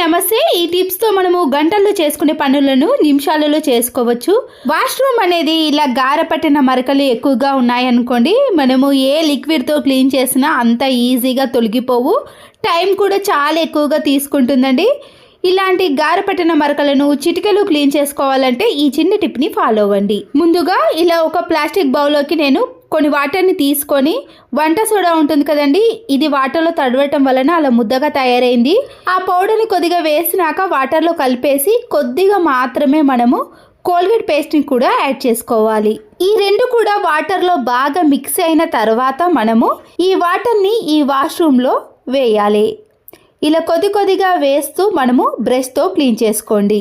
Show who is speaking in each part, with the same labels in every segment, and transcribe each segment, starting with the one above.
Speaker 1: నమస్తే. ఈ టిప్స్ తో మనము గంటల్లో చేసుకునే పనులను నిమిషాలలో చేసుకోవచ్చు. వాష్రూమ్ అనేది ఇలా గారపట్టిన మరకలు ఎక్కువగా ఉన్నాయనుకోండి, మనము ఏ లిక్విడ్ తో క్లీన్ చేసినా అంత ఈజీగా తొలగిపోవు. టైం కూడా చాలా ఎక్కువగా తీసుకుంటుందండి. ఇలాంటి గారపట్టిన మరకలను చిటికెలో క్లీన్ చేసుకోవాలంటే ఈ చిన్న టిప్ని ఫాలో అవ్వండి. ముందుగా ఇలా ఒక ప్లాస్టిక్ బౌల్లోకి నేను కొన్ని వాటర్ని తీసుకొని, వంట సోడా ఉంటుంది కదండి, ఇది వాటర్లో తడవటం వలన అలా ముద్దగా తయారైంది. ఆ పౌడర్ని కొద్దిగా వేసినాక వాటర్లో కలిపేసి కొద్దిగా మాత్రమే మనము కోల్గేట్ పేస్ట్ని కూడా యాడ్ చేసుకోవాలి. ఈ రెండు కూడా వాటర్లో బాగా మిక్స్ అయిన తర్వాత మనము ఈ వాటర్ని ఈ వాష్రూమ్లో వేయాలి. ఇలా కొద్దిగా వేస్తూ మనము బ్రష్తో క్లీన్ చేసుకోండి.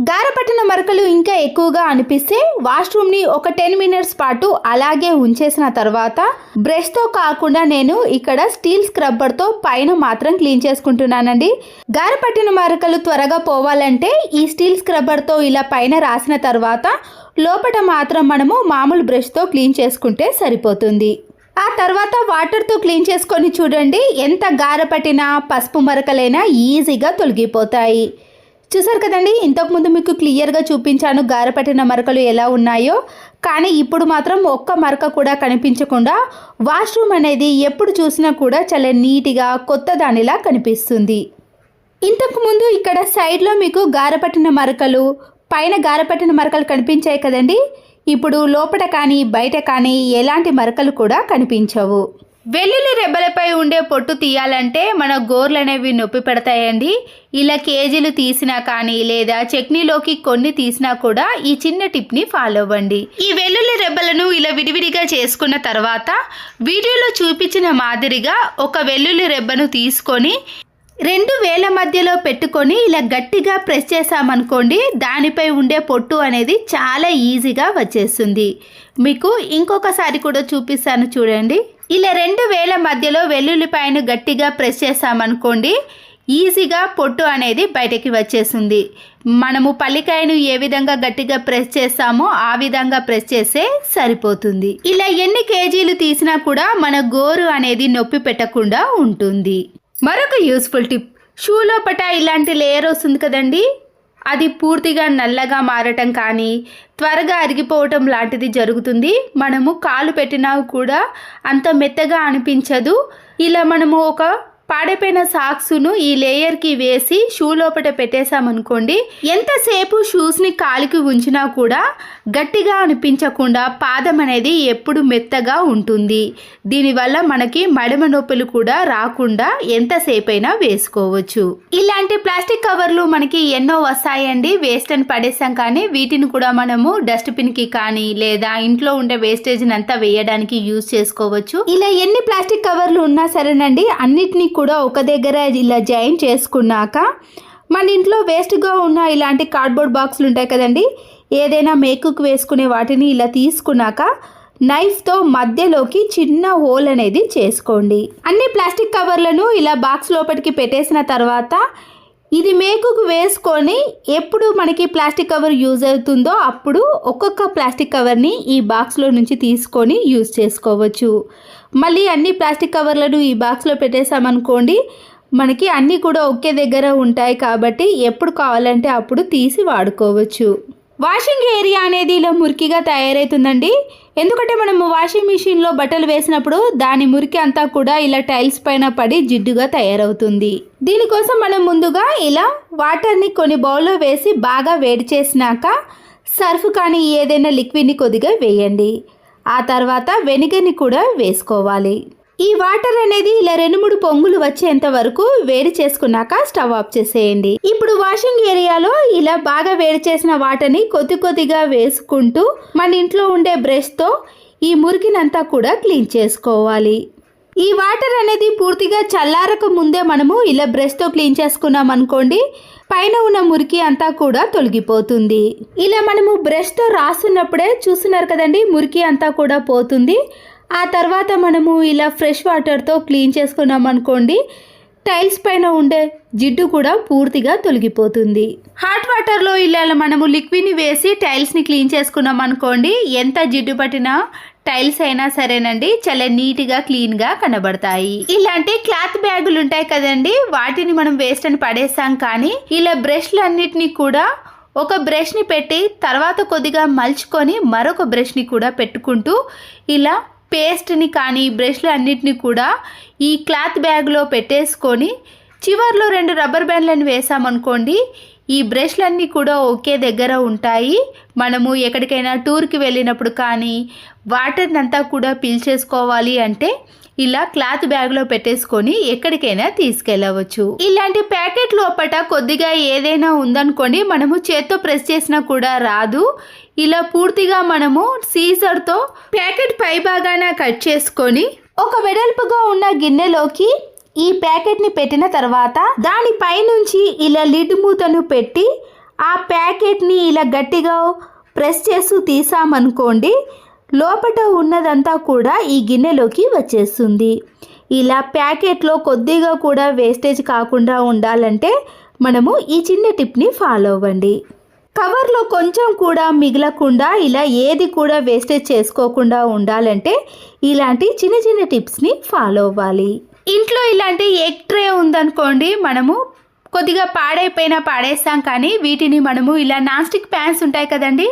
Speaker 1: గారపట్టిన మరకలు ఇంకా ఎక్కువగా అనిపిస్తే వాష్రూమ్ని ఒక 10 మినిట్స్ పాటు అలాగే ఉంచేసిన తర్వాత బ్రష్తో కాకుండా నేను ఇక్కడ స్టీల్ స్క్రబ్బర్తో పైన మాత్రం క్లీన్ చేసుకుంటున్నానండి. గారపట్టిన మరకలు త్వరగా పోవాలంటే ఈ స్టీల్ స్క్రబ్బర్తో ఇలా పైన రాసిన తర్వాత లోపల మాత్రం మనము మామూలు బ్రష్తో క్లీన్ చేసుకుంటే సరిపోతుంది. ఆ తర్వాత వాటర్తో క్లీన్ చేసుకొని చూడండి, ఎంత గారపట్టిన పసుపు మరకలైనా ఈజీగా తొలగిపోతాయి. చూసారు కదండి, ఇంతకుముందు మీకు క్లియర్గా చూపించాను గారపట్టిన మరకలు ఎలా ఉన్నాయో. కానీ ఇప్పుడు మాత్రం ఒక్క మరక కూడా కనిపించకుండా వాష్రూమ్ అనేది ఎప్పుడు చూసినా కూడా చాలా నీట్గా కొత్త దానిలా కనిపిస్తుంది. ఇంతకుముందు ఇక్కడ సైడ్లో మీకు గారపట్టిన మరకలు, పైన గారపట్టిన మరకలు కనిపించాయి కదండి. ఇప్పుడు లోపల కానీ బయట కానీ ఎలాంటి మరకలు కూడా కనిపించవు. వెల్లుల్లి రెబ్బలపై ఉండే పొట్టు తీయాలంటే మన గోర్లు అనేవి నొప్పి పెడతాయండి. ఇలా కేజీలు తీసినా కానీ లేదా చట్నీలోకి కొన్ని తీసినా కూడా ఈ చిన్న టిప్ని ఫాలో అవ్వండి. ఈ వెల్లుల్లి రెబ్బలను ఇలా విడివిడిగా చేసుకున్న తర్వాత వీడియోలో చూపించిన మాదిరిగా ఒక వెల్లుల్లి రెబ్బను తీసుకొని 2 వేల మధ్యలో పెట్టుకొని ఇలా గట్టిగా ప్రెస్ చేసామనుకోండి, దానిపై ఉండే పొట్టు అనేది చాలా ఈజీగా వచ్చేస్తుంది. మీకు ఇంకొకసారి కూడా చూపిస్తాను చూడండి. ఇలా 2 వేల మధ్యలో వెల్లుల్లిపాయను గట్టిగా ప్రెస్ చేసామనుకోండి, ఈజీగా పొట్టు అనేది బయటకి వచ్చేస్తుంది. మనము పల్లికాయను ఏ విధంగా గట్టిగా ప్రెస్ చేస్తామో ఆ విధంగా ప్రెస్ చేస్తే సరిపోతుంది. ఇలా ఎన్ని కేజీలు తీసినా కూడా మన గోరు అనేది నొప్పి పెట్టకుండా ఉంటుంది. మరొక యూస్ఫుల్ టిప్, షూ లోపట ఇలాంటి లేయర్ వస్తుంది కదండి, అది పూర్తిగా నల్లగా మారటం కానీ త్వరగా అరిగిపోవటం లాంటిది జరుగుతుంది. మనము కాలు పెట్టినా కూడా అంత మెత్తగా అనిపించదు. ఇలా మనము ఒక పాడైపోయిన సాక్స్ను ఈ లేయర్కి వేసి షూ లోపల పెట్టేసామనుకోండి, ఎంతసేపు షూస్ని కాలికి ఉంచినా కూడా గట్టిగా అనిపించకుండా పాదం అనేది ఎప్పుడు మెత్తగా ఉంటుంది. దీనివల్ల మనకి మడమ నొప్పులు కూడా రాకుండా ఎంతసేపు అయినా వేసుకోవచ్చు. ఇలాంటి ప్లాస్టిక్ కవర్లు మనకి ఎన్నో వస్తాయండి, వేస్ట్ అని పడేసాం కానీ వీటిని కూడా మనము డస్ట్బిన్కి కానీ లేదా ఇంట్లో ఉండే వేస్టేజ్ని అంతా వేయడానికి యూజ్ చేసుకోవచ్చు. ఇలా ఎన్ని ప్లాస్టిక్ కవర్లు ఉన్నా సరేనండి, అన్నిటినీ కూడా ఒక దగ్గర ఇలా జాయిన్ చేసుకున్నాక మన ఇంట్లో వేస్ట్గా ఉన్న ఇలాంటి కార్డ్బోర్డ్ బాక్సులు ఉంటాయి కదండి, ఏదైనా మేకుకు వేసుకునే వాటిని ఇలా తీసుకున్నాక నైఫ్తో మధ్యలోకి చిన్న హోల్ అనేది చేసుకోండి. అన్ని ప్లాస్టిక్ కవర్లను ఇలా బాక్స్ లోపలికి పెట్టేసిన తర్వాత ఇది మేకుకు వేసుకొని ఎప్పుడు మనకి ప్లాస్టిక్ కవర్ యూజ్ అవుతుందో అప్పుడు ఒక్కొక్క ప్లాస్టిక్ కవర్ని ఈ బాక్స్లో నుంచి తీసుకొని యూజ్ చేసుకోవచ్చు. మళ్ళీ అన్ని ప్లాస్టిక్ కవర్లను ఈ బాక్స్లో పెట్టేసామనుకోండి, మనకి అన్నీ కూడా ఒకే దగ్గర ఉంటాయి కాబట్టి ఎప్పుడు కావాలంటే అప్పుడు తీసి వాడుకోవచ్చు. వాషింగ్ ఏరియా అనేది ఇలా మురికిగా తయారవుతుందండి. ఎందుకంటే మనము వాషింగ్ మిషన్లో బట్టలు వేసినప్పుడు దాని మురికి అంతా కూడా ఇలా టైల్స్ పైన పడి జిడ్డుగా తయారవుతుంది. దీనికోసం మనం ముందుగా ఇలా వాటర్ని కొన్ని బౌల్లో వేసి బాగా వేడి చేసినాక సర్ఫ్ కానీ ఏదైనా లిక్విడ్ని కొద్దిగా వేయండి. ఆ తర్వాత వెనిగర్ని కూడా వేసుకోవాలి. ఈ వాటర్ అనేది ఇలా 2-3 పొంగులు వచ్చేంత వరకు వేడి చేసుకున్నాక స్టవ్ ఆఫ్ చేసేయండి. ఇప్పుడు వాషింగ్ ఏరియాలో ఇలా బాగా వేడి చేసిన వాటర్ని కొద్దిగా వేసుకుంటూ మన ఇంట్లో ఉండే బ్రష్తో ఈ మురికినంతా కూడా క్లీన్ చేసుకోవాలి. ఈ వాటర్ అనేది పూర్తిగా చల్లారక ముందే మనము ఇలా బ్రష్తో క్లీన్ చేసుకున్నాం అనుకోండి, పైన ఉన్న మురికి అంతా కూడా తొలగిపోతుంది. ఇలా మనము బ్రష్తో రాస్తున్నప్పుడే చూస్తున్నారు కదండి, మురికి అంతా కూడా పోతుంది. ఆ తర్వాత మనము ఇలా ఫ్రెష్ వాటర్తో క్లీన్ చేసుకున్నాం అనుకోండి, టైల్స్ పైన ఉండే జిడ్డు కూడా పూర్తిగా తొలగిపోతుంది. హాట్ వాటర్లో ఇలా మనము లిక్విడ్ని వేసి టైల్స్ని క్లీన్ చేసుకున్నాం అనుకోండి, ఎంత జిడ్డు పట్టినా టైల్స్ అయినా సరేనండి చాలా నీట్గా క్లీన్గా కనబడతాయి. ఇలాంటి క్లాత్ బ్యాగులు ఉంటాయి కదండి, వాటిని మనం వేస్ట్ అని పడేస్తాం. కానీ ఇలా బ్రష్లు అన్నిటినీ కూడా ఒక బ్రష్ని పెట్టి తర్వాత కొద్దిగా మలుచుకొని మరొక బ్రష్ని కూడా పెట్టుకుంటూ ఇలా పేస్ట్ని కానీ బ్రష్లు అన్నిటినీ కూడా ఈ క్లాత్ బ్యాగ్లో పెట్టేసుకొని చివర్లో 2 రబ్బర్ బ్యాండ్లను వేసామనుకోండి, ఈ బ్రష్లన్నీ కూడా ఒకే దగ్గర ఉంటాయి. మనము ఎక్కడికైనా టూర్కి వెళ్ళినప్పుడు కానీ వాటర్ని అంతా కూడా పీల్చేసుకోవాలి అంటే ఇలా క్లాత్ బ్యాగ్లో పెట్టేసుకొని ఎక్కడికైనా తీసుకెళ్ళవచ్చు. ఇలాంటి ప్యాకెట్ లోపట కొద్దిగా ఏదైనా ఉందనుకోండి, మనము చేత్తో ప్రెస్ చేసినా కూడా రాదు. ఇలా పూర్తిగా మనము సీజర్తో ప్యాకెట్ పై భాగాన కట్ చేసుకొని ఒక వెడల్పుగా ఉన్న గిన్నెలోకి ఈ ప్యాకెట్ని పెట్టిన తర్వాత దానిపై నుంచి ఇలా లిడ్ మూతను పెట్టి ఆ ప్యాకెట్ని ఇలా గట్టిగా ప్రెస్ చేస్తూ తీసామనుకోండి, లోపల ఉన్నదంతా కూడా ఈ గిన్నెలోకి వచ్చేస్తుంది. ఇలా ప్యాకెట్లో కొద్దిగా కూడా వేస్టేజ్ కాకుండా ఉండాలంటే మనము ఈ చిన్న టిప్ని ఫాలో అవ్వండి. కవర్లో కొంచెం కూడా మిగలకుండా ఇలా ఏది కూడా వేస్టేజ్ చేసుకోకుండా ఉండాలంటే ఇలాంటి చిన్న చిన్న టిప్స్ని ఫాలో అవ్వాలి. ఇంట్లో ఇలాంటి ఎగ్ ట్రే ఉందనుకోండి, మనము కొద్దిగా పాడైపోయినా పాడేస్తాం. కానీ వీటిని మనము ఇలా నాన్ స్టిక్ ప్యాన్స్ ఉంటాయి కదండి,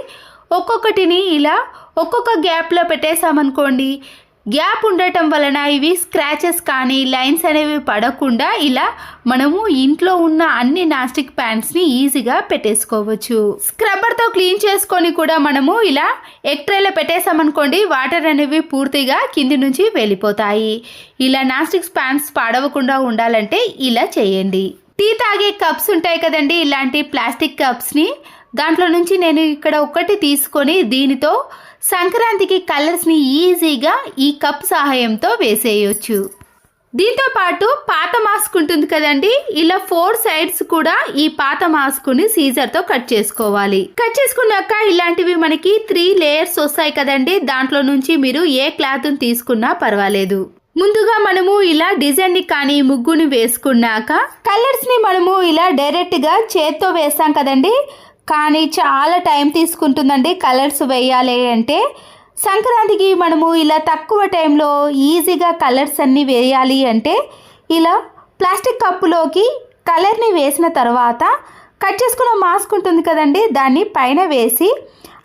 Speaker 1: ఒక్కొక్కటిని ఇలా ఒక్కొక్క గ్యాప్లో పెట్టేసామనుకోండి, గ్యాప్ ఉండటం వలన ఇవి స్క్రాచెస్ కానీ లైన్స్ అనేవి పడకుండా ఇలా మనము ఇంట్లో ఉన్న అన్ని నాన్ స్టిక్ ప్యాన్స్ని ఈజీగా పెట్టేసుకోవచ్చు. స్క్రబ్బర్తో క్లీన్ చేసుకొని కూడా మనము ఇలా ఎగ్ ట్రేలో పెట్టేసామనుకోండి, వాటర్ అనేవి పూర్తిగా కింది నుంచి వెళ్ళిపోతాయి. ఇలా నాన్ స్టిక్ ప్యాన్స్ పాడవకుండా ఉండాలంటే ఇలా చేయండి. టీ తాగే కప్స్ ఉంటాయి కదండి, ఇలాంటి ప్లాస్టిక్ కప్స్ని దాంట్లో నుంచి నేను ఇక్కడ ఒకటి తీసుకొని దీనితో సంక్రాంతికి కలర్స్ని ఈజీగా ఈ కప్ సహాయంతో వేసేయచ్చు. దీంతో పాటు పాత మాస్క్ ఉంటుంది కదండి, ఇలా 4 సైడ్స్ కూడా ఈ పాత మాస్క్ని సీజర్తో కట్ చేసుకోవాలి. కట్ చేసుకున్నాక ఇలాంటివి మనకి 3 లేయర్స్ వస్తాయి కదండి, దాంట్లో నుంచి మీరు ఏ క్లాత్ని తీసుకున్నా పర్వాలేదు. ముందుగా మనము ఇలా డిజైన్ని కానీ ముగ్గుని వేసుకున్నాక కలర్స్ని మనము ఇలా డైరెక్ట్గా చేత్తో వేస్తాం కదండి, కానీ చాలా టైం తీసుకుంటుందండి కలర్స్ వేయాలి అంటే. సంక్రాంతికి మనము ఇలా తక్కువ టైంలో ఈజీగా కలర్స్ అన్నీ వేయాలి అంటే ఇలా ప్లాస్టిక్ కప్పులోకి కలర్ని వేసిన తర్వాత కట్ చేసుకున్న మాస్క్ ఉంటుంది కదండి, దాన్ని పైన వేసి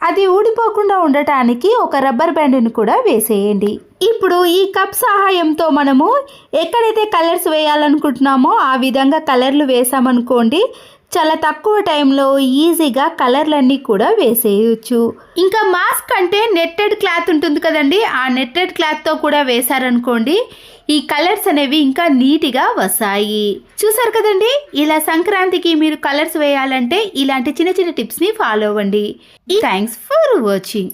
Speaker 1: అది ఊడిపోకుండా ఉండటానికి ఒక రబ్బర్ బ్యాండ్ని కూడా వేసేయండి. ఇప్పుడు ఈ కప్ సహాయంతో మనము ఎక్కడైతే కలర్స్ వేయాలనుకుంటున్నామో ఆ విధంగా కలర్లు వేసామనుకోండి, చాలా తక్కువ టైంలో ఈజీగా కలర్లన్నీ కూడా వేసేయచ్చు. ఇంకా మాస్క్ అంటే నెట్టెడ్ క్లాత్ ఉంటుంది కదండి, ఆ నెట్టెడ్ క్లాత్తో కూడా వేశారనుకోండి, ఈ కలర్స్ అనేవి ఇంకా నీట్గా వస్తాయి. చూసారు కదండి, ఇలా సంక్రాంతికి మీరు కలర్స్ వేయాలంటే ఇలాంటి చిన్న చిన్న టిప్స్ని ఫాలో అవ్వండి. Thanks for watching.